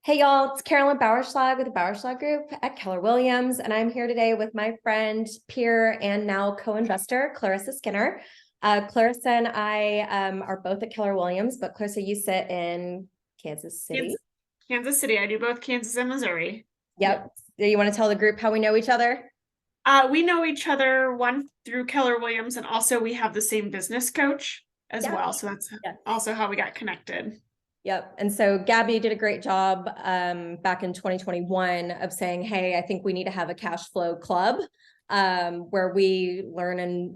Hey y'all, it's Carolyn Bauerschlag with the Bauerschlag Group at Keller Williams, and I'm here today with my friend, peer, and now co-investor, Klarissa Skinner. Klarissa and I are both at Keller Williams, but Klarissa, you sit in Kansas City. Kansas City. I do both Kansas and Missouri. Yep. Do you want to tell the group how we know each other? We know each other, one through Keller Williams, and also we have the same business coach as well. So that's also how we got connected. Yep. And so Gabby did a great job back in 2021 of saying, hey, I think we need to have a cash flow club where we learn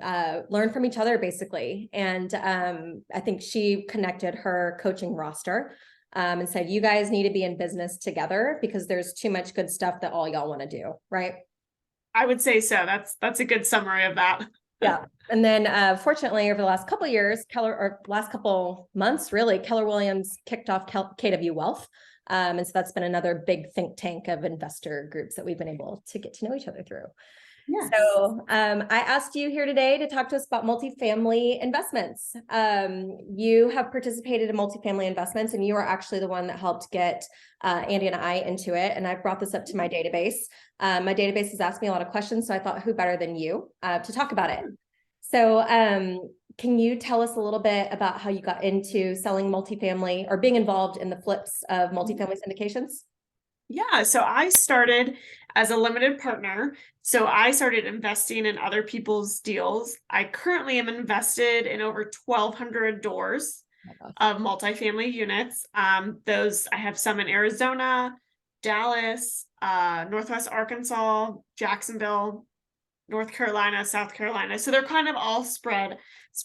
from each other, basically. And I think she connected her coaching roster and said, you guys need to be in business together because there's too much good stuff that all y'all want to do, right? I would say so. That's a good summary of that. Yeah. And then fortunately, over the last couple of years, last couple months, really, Keller Williams kicked off KW Wealth. And so that's been another big think tank of investor groups that we've been able to get to know each other through. Yes. So I asked you here today to talk to us about multifamily investments. You have participated in multifamily investments, and you are actually the one that helped get Andy and I into it. And I've brought this up to my database. My database has asked me a lot of questions, so I thought, who better than you to talk about it? So can you tell us a little bit about how you got into selling multifamily or being involved in the flips of multifamily syndications? Yeah, so I started as a limited partner. So I started investing in other people's deals. I currently am invested in over 1,200 doors of multifamily units. Those I have some in Arizona, Dallas, Northwest Arkansas, Jacksonville, North Carolina, South Carolina. So they're kind of all spread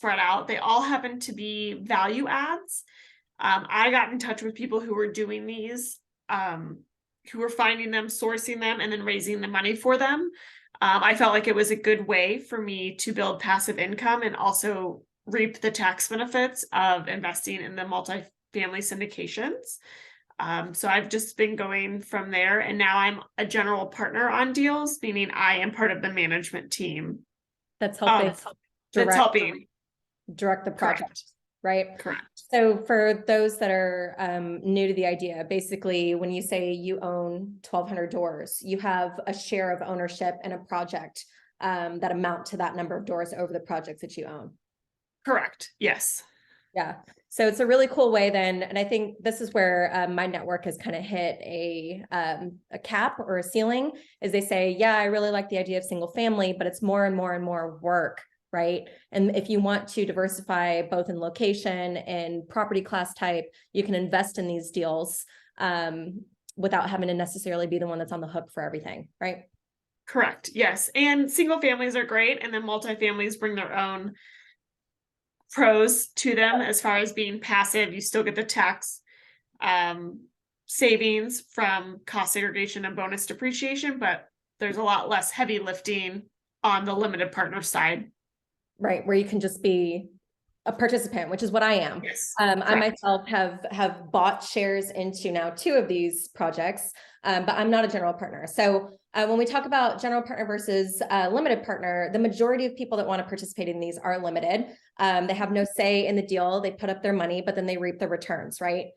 out. They all happen to be value adds. I got in touch with people who were doing these. Who were finding them, sourcing them, and then raising the money for them. I felt like it was a good way for me to build passive income and also reap the tax benefits of investing in the multifamily syndications. So I've just been going from there, and now I'm a general partner on deals, meaning I am part of the management team. That's helping. That's helping direct the project. Correct. Right? Correct. So for those that are new to the idea, basically, when you say you own 1,200 doors, you have a share of ownership in a project that amount to that number of doors over the projects that you own. Correct. Yes. Yeah. So it's a really cool way then. And I think this is where my network has kind of hit a cap or a ceiling, is they say, yeah, I really like the idea of single family, but it's more and more and more work. Right. And if you want to diversify both in location and property class type, you can invest in these deals without having to necessarily be the one that's on the hook for everything. Right. Correct. Yes. And single families are great. And then multifamilies bring their own pros to them as far as being passive. You still get the tax savings from cost segregation and bonus depreciation, but there's a lot less heavy lifting on the limited partner side. Right, where you can just be a participant, which is what I am. Yes, I myself have bought shares into now 2 of these projects, but I'm not a general partner. So when we talk about general partner versus limited partner, the majority of people that want to participate in these are limited. They have no say in the deal. They put up their money, but then they reap the returns, right?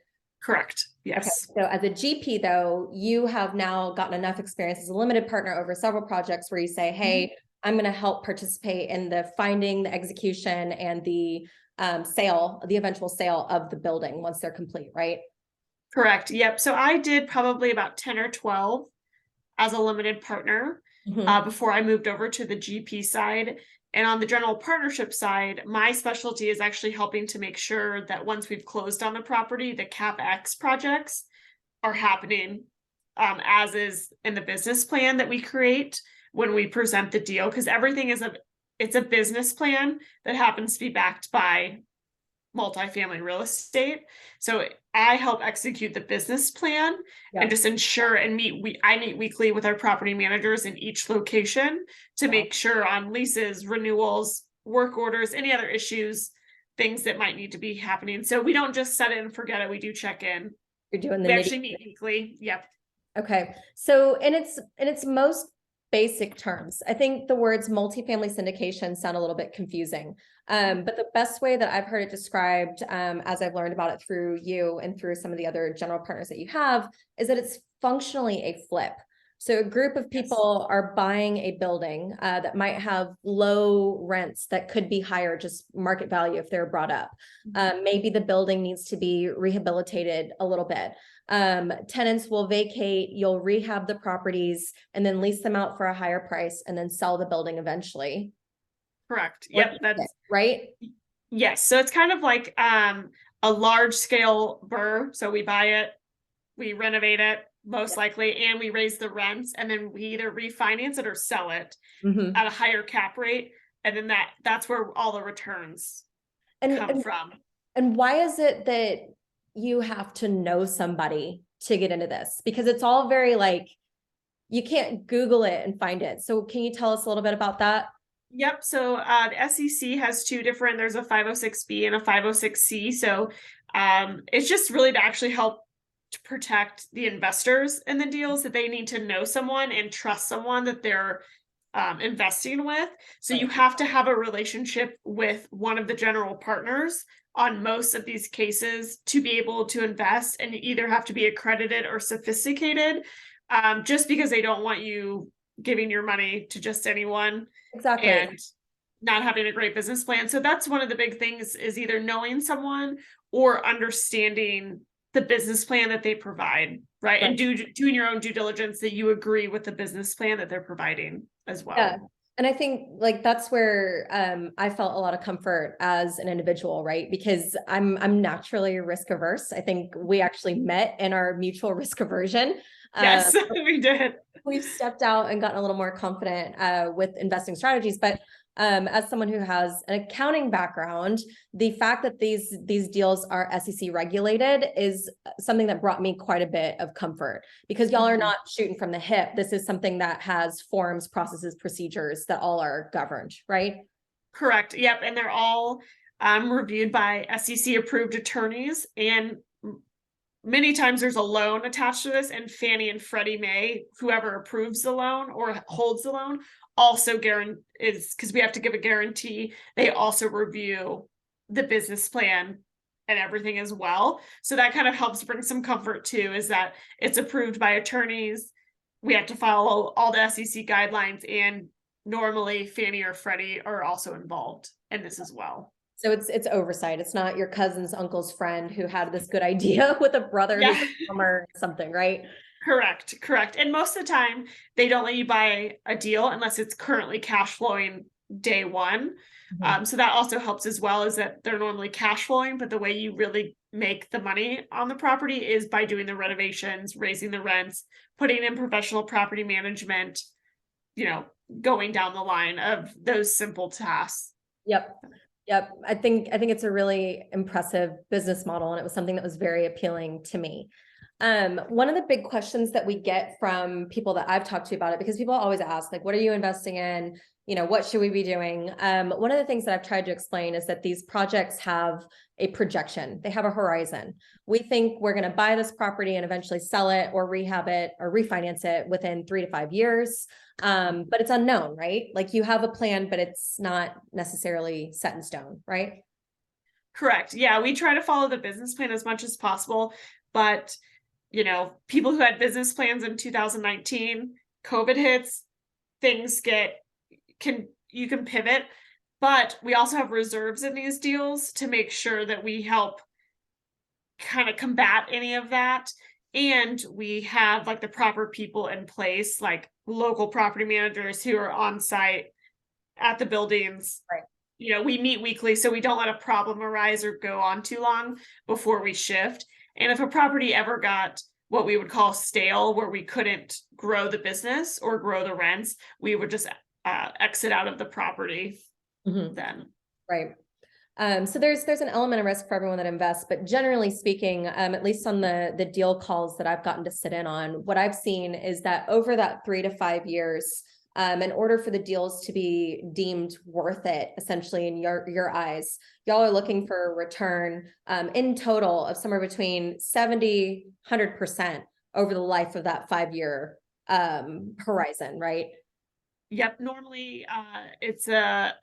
Correct. Yes. Okay. So as a GP, though, you have now gotten enough experience as a limited partner over several projects where you say, hey, I'm going to help participate in the finding, the execution, and the sale, the eventual sale of the building once they're complete, right? Correct. Yep. So I did probably about 10 or 12 as a limited partner before I moved over to the GP side. And on the general partnership side, my specialty is actually helping to make sure that once we've closed on the property, the CapEx projects are happening as is in the business plan that we create when we present the deal, because everything is it's a business plan that happens to be backed by multifamily real estate. So I help execute the business plan and just ensure and I meet weekly with our property managers in each location to make sure on leases, renewals, work orders, any other issues, things that might need to be happening. So we don't just set it and forget it. We do check in. You're doing we actually meet weekly. Yep. Okay. So in its most basic terms. I think the words multifamily syndication sound a little bit confusing. But the best way that I've heard it described, as I've learned about it through you and through some of the other general partners that you have, is that it's functionally a flip. So a group of people are buying a building that might have low rents that could be higher, just market value if they're brought up. Maybe the building needs to be rehabilitated a little bit. Tenants will vacate, you'll rehab the properties and then lease them out for a higher price and then sell the building eventually. Correct. Yep. That's right. Yes. So it's kind of like a large scale burr. So we buy it, we renovate it most likely, and we raise the rents, and then we either refinance it or sell it at a higher cap rate. And then that's where all the returns come from. And why is it that you have to know somebody to get into this? Because it's all very like, you can't Google it and find it. So can you tell us a little bit about that? Yep. So the SEC has two different, there's a 506B and a 506C. So it's just really to actually help to protect the investors in the deals, that they need to know someone and trust someone that they're investing with. So you have to have a relationship with one of the general partners on most of these cases to be able to invest, and you either have to be accredited or sophisticated, just because they don't want you giving your money to just anyone. Exactly. And not having a great business plan. So that's one of the big things, is either knowing someone or understanding the business plan that they provide, right? And doing your own due diligence that you agree with the business plan that they're providing as well. Yeah. And I think like that's where I felt a lot of comfort as an individual, right? Because I'm naturally risk averse. I think we actually met in our mutual risk aversion. Yes, we did. We've stepped out and gotten a little more confident with investing strategies. But as someone who has an accounting background, the fact that these deals are SEC regulated is something that brought me quite a bit of comfort, because y'all are not shooting from the hip. This is something that has forms, processes, procedures that all are governed, right? Correct. Yep. And they're all reviewed by SEC approved attorneys, and many times there's a loan attached to this, and Fannie and Freddie Mae, whoever approves the loan or holds the loan, also is, because we have to give a guarantee, they also review the business plan and everything as well. So that kind of helps bring some comfort too, is that it's approved by attorneys. We have to follow all the SEC guidelines, and normally Fannie or Freddie are also involved in this as well. So it's oversight. It's not your cousin's uncle's friend who had this good idea with a brother who's a plumber or something, right? Correct. And most of the time, they don't let you buy a deal unless it's currently cash flowing day one. So that also helps as well, is that they're normally cash flowing, but the way you really make the money on the property is by doing the renovations, raising the rents, putting in professional property management, going down the line of those simple tasks. Yep. I think it's a really impressive business model, and it was something that was very appealing to me. One of the big questions that we get from people that I've talked to about it, because people always ask, like, what are you investing in? What should we be doing? One of the things that I've tried to explain is that these projects have a projection. They have a horizon. We think we're going to buy this property and eventually sell it or rehab it or refinance it within 3 to 5 years. But it's unknown, right? Like, you have a plan, but it's not necessarily set in stone, right? Correct. Yeah, we try to follow the business plan as much as possible, but people who had business plans in 2019, COVID hits, things you can pivot, but we also have reserves in these deals to make sure that we help kind of combat any of that. And we have like the proper people in place, like local property managers who are on site at the buildings. Right. We meet weekly, so we don't let a problem arise or go on too long before we shift. And if a property ever got what we would call stale, where we couldn't grow the business or grow the rents, we would just exit out of the property then. Right. So there's an element of risk for everyone that invests, but generally speaking, at least on the deal calls that I've gotten to sit in on, what I've seen is that over that 3 to 5 years, in order for the deals to be deemed worth it, essentially in your eyes, y'all are looking for a return in total of somewhere between 70-100% over the life of that 5-year horizon, right? Yep, normally it's a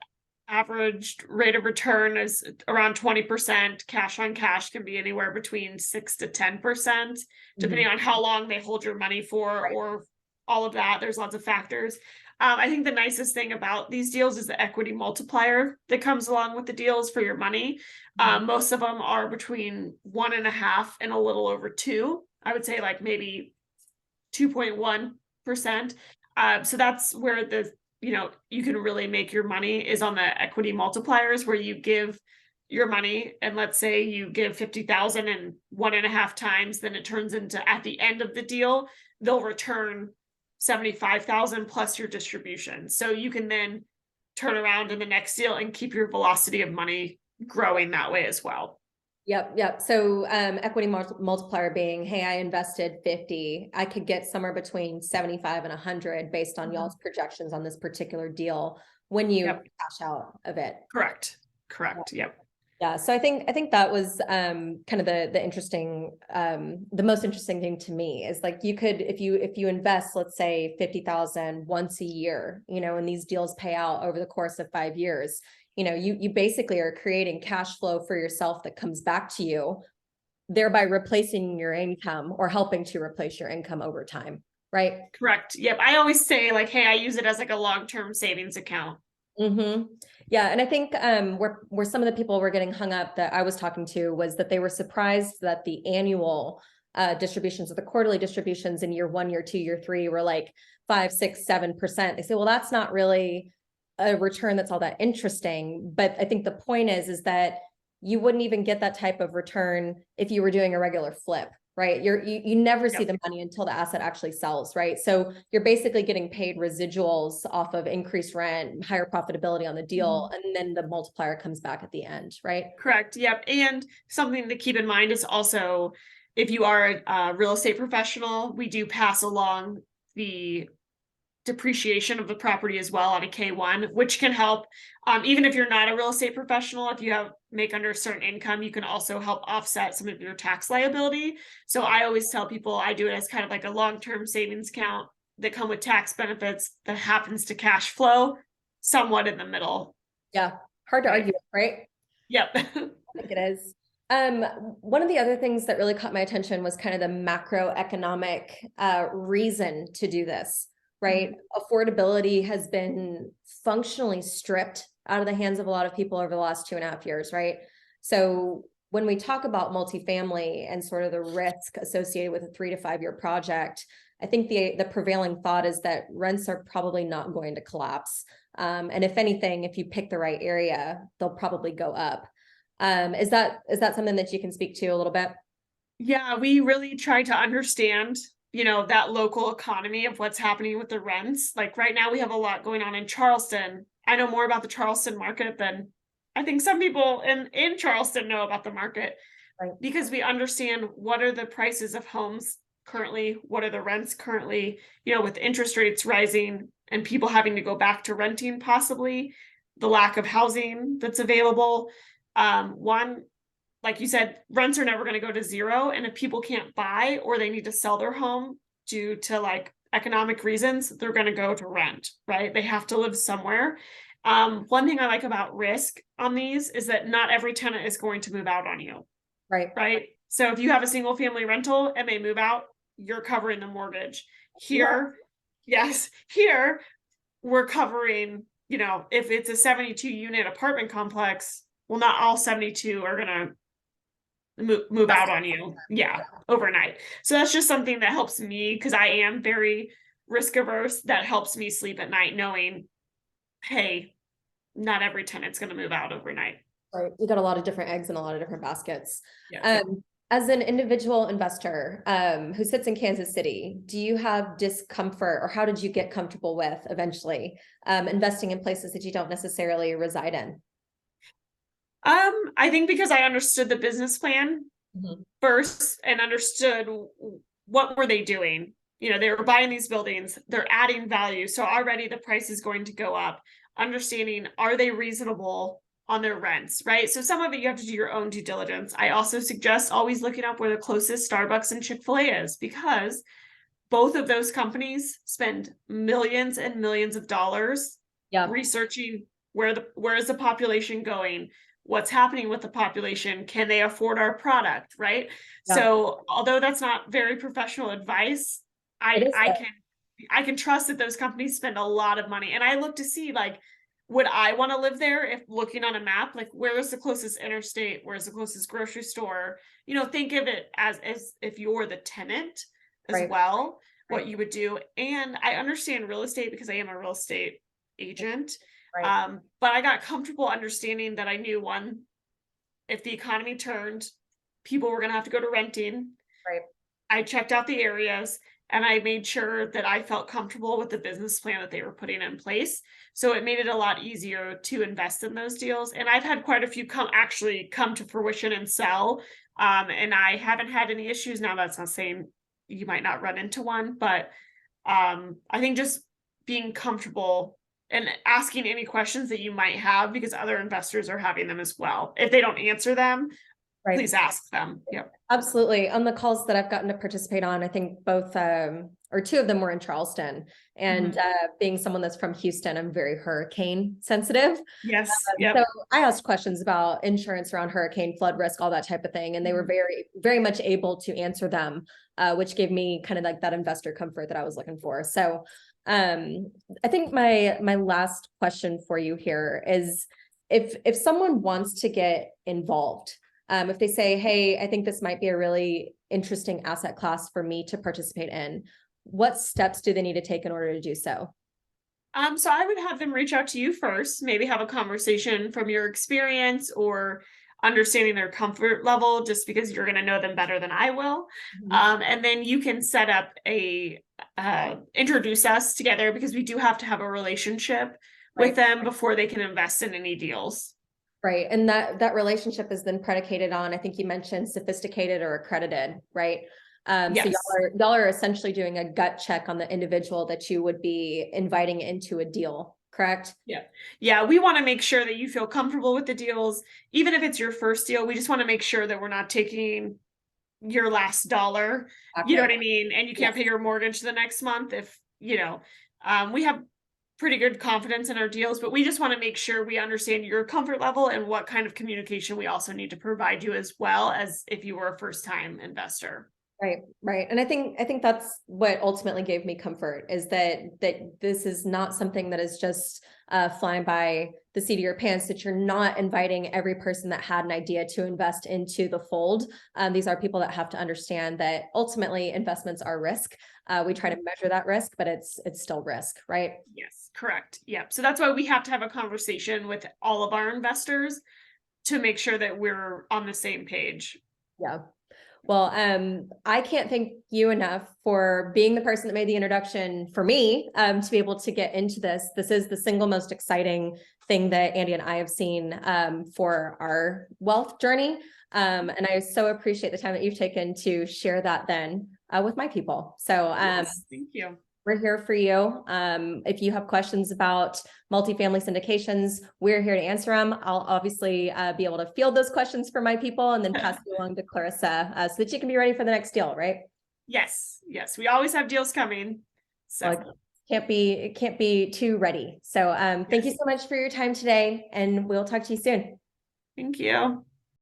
average rate of return is around 20%. Cash on cash can be anywhere between 6 to 10%, depending on how long they hold your money for, Right. or all of that. There's lots of factors. I think the nicest thing about these deals is the equity multiplier that comes along with the deals for your money. Most of them are between 1.5 and a little over 2. I would say like maybe 2.1%. So that's where you can really make your money is on the equity multipliers, where you give your money, and let's say you give 50,000 and 1.5 times, then it turns into, at the end of the deal, they'll return 75,000 plus your distribution. So you can then turn around in the next deal and keep your velocity of money growing that way as well. Yep. So equity multiplier being, hey, I invested 50, I could get somewhere between 75 and 100 based on y'all's projections on this particular deal when you cash out of it. Correct. Yep. Yeah. So I think that was kind of the interesting, the most interesting thing to me is like, you could, if you invest, let's say 50,000 once a year, and these deals pay out over the course of 5 years, you basically are creating cash flow for yourself that comes back to you, thereby replacing your income or helping to replace your income over time. Right. Correct. Yep. I always say like, hey, I use it as like a long-term savings account. Yeah. And I think where some of the people were getting hung up that I was talking to was that they were surprised that the annual distributions or the quarterly distributions in year 1, year 2, year 3 were like 5, 6, 7%. They say, well, that's not really a return that's all that interesting. But I think the point is that you wouldn't even get that type of return if you were doing a regular flip, right? You never see the money until the asset actually sells, right? So you're basically getting paid residuals off of increased rent, higher profitability on the deal, and then the multiplier comes back at the end, right? Correct. Yep. And something to keep in mind is also, if you are a real estate professional, we do pass along the depreciation of the property as well on a K1, which can help. Even if you're not a real estate professional, if you make under a certain income, you can also help offset some of your tax liability. So I always tell people I do it as kind of like a long-term savings account that come with tax benefits that happens to cash flow somewhat in the middle. Yeah. Hard to argue, right? Yep. I think it is. One of the other things that really caught my attention was kind of the macroeconomic reason to do this, right? Affordability has been functionally stripped out of the hands of a lot of people over the last 2.5 years, right? So when we talk about multifamily and sort of the risk associated with a 3 to 5 year project, I think the prevailing thought is that rents are probably not going to collapse. And if anything, if you pick the right area, they'll probably go up. Is that something that you can speak to a little bit? Yeah, we really try to understand, that local economy of what's happening with the rents. Like right now we have a lot going on in Charleston. I know more about the Charleston market than I think some people in Charleston know about the market, Right. because we understand what are the prices of homes currently, what are the rents currently, with interest rates rising and people having to go back to renting, possibly the lack of housing that's available. One, like you said, rents are never going to go to zero. And if people can't buy or they need to sell their home due to like economic reasons, they're going to go to rent, right? They have to live somewhere. One thing I like about risk on these is that not every tenant is going to move out on you. Right. So if you have a single family rental and they move out, you're covering the mortgage. Here, yes, here we're covering, if it's a 72 unit apartment complex, well, not all 72 are going to move out on you. Yeah, overnight. So that's just something that helps me, because I am very risk averse. That helps me sleep at night knowing, hey, not every tenant's going to move out overnight. Right. You got a lot of different eggs in a lot of different baskets. Yeah. As an individual investor who sits in Kansas City, do you have discomfort, or how did you get comfortable with eventually investing in places that you don't necessarily reside in? I think because I understood the business plan first and understood what were they doing. They were buying these buildings, they're adding value. So already the price is going to go up. Understanding, are they reasonable on their rents, right? So some of it you have to do your own due diligence. I also suggest always looking up where the closest Starbucks and Chick-fil-A is, because both of those companies spend millions and millions of dollars Yeah. researching where is the population going, what's happening with the population, can they afford our product, right? Yeah. So although that's not very professional advice, I can trust that those companies spend a lot of money. And I look to see, like, would I want to live there? If looking on a map, like, where is the closest interstate, where's the closest grocery store? Think of it as if you're the tenant as Right. well, what Right. you would do. And I understand real estate because I am a real estate agent. Right. But I got comfortable understanding that I knew, one, if the economy turned, people were going to have to go to renting. Right. I checked out the areas and I made sure that I felt comfortable with the business plan that they were putting in place. So it made it a lot easier to invest in those deals. And I've had quite a few come to fruition and sell. And I haven't had any issues. Now, that's not saying you might not run into one, but I think just being comfortable and asking any questions that you might have, because other investors are having them as well. If they don't answer them, Right. please ask them. Yep. Absolutely. On the calls that I've gotten to participate on, I think both or two of them were in Charleston, and being someone that's from Houston, I'm very hurricane sensitive. Yes. Yep. So I asked questions about insurance around hurricane, flood risk, all that type of thing. And they were very, very much able to answer them, which gave me kind of like that investor comfort that I was looking for. So I think my last question for you here is, if someone wants to get involved, if they say, hey, I think this might be a really interesting asset class for me to participate in, what steps do they need to take in order to do so? So I would have them reach out to you first, maybe have a conversation from your experience or understanding their comfort level, just because you're going to know them better than I will. And then you can set up introduce us together, because we do have to have a relationship with them before they can invest in any deals. Right. And that relationship is then predicated on, I think you mentioned sophisticated or accredited, right? Yes. So y'all are essentially doing a gut check on the individual that you would be inviting into a deal, correct? Yeah. Yeah. We want to make sure that you feel comfortable with the deals. Even if it's your first deal, we just want to make sure that we're not taking your last dollar. Exactly. You know what I mean? And you can't pay your mortgage the next month if, we have pretty good confidence in our deals, but we just want to make sure we understand your comfort level and what kind of communication we also need to provide you, as well as if you were a first-time investor. Right, right. And I think that's what ultimately gave me comfort, is that this is not something that is just flying by the seat of your pants, that you're not inviting every person that had an idea to invest into the fold. These are people that have to understand that ultimately investments are risk. We try to measure that risk, but it's still risk, right? Yes, correct. Yeah. So that's why we have to have a conversation with all of our investors to make sure that we're on the same page. Yeah. Well, I can't thank you enough for being the person that made the introduction for me, to be able to get into this. This is the single most exciting thing that Andy and I have seen for our wealth journey. And I so appreciate the time that you've taken to share that then with my people. So Yes, thank you. We're here for you. If you have questions about multifamily syndications, we're here to answer them. I'll obviously be able to field those questions for my people and then pass it along to Klarissa so that you can be ready for the next deal, right? Yes, yes. We always have deals coming. So it can't be too ready. So thank you so much for your time today, and we'll talk to you soon. Thank you.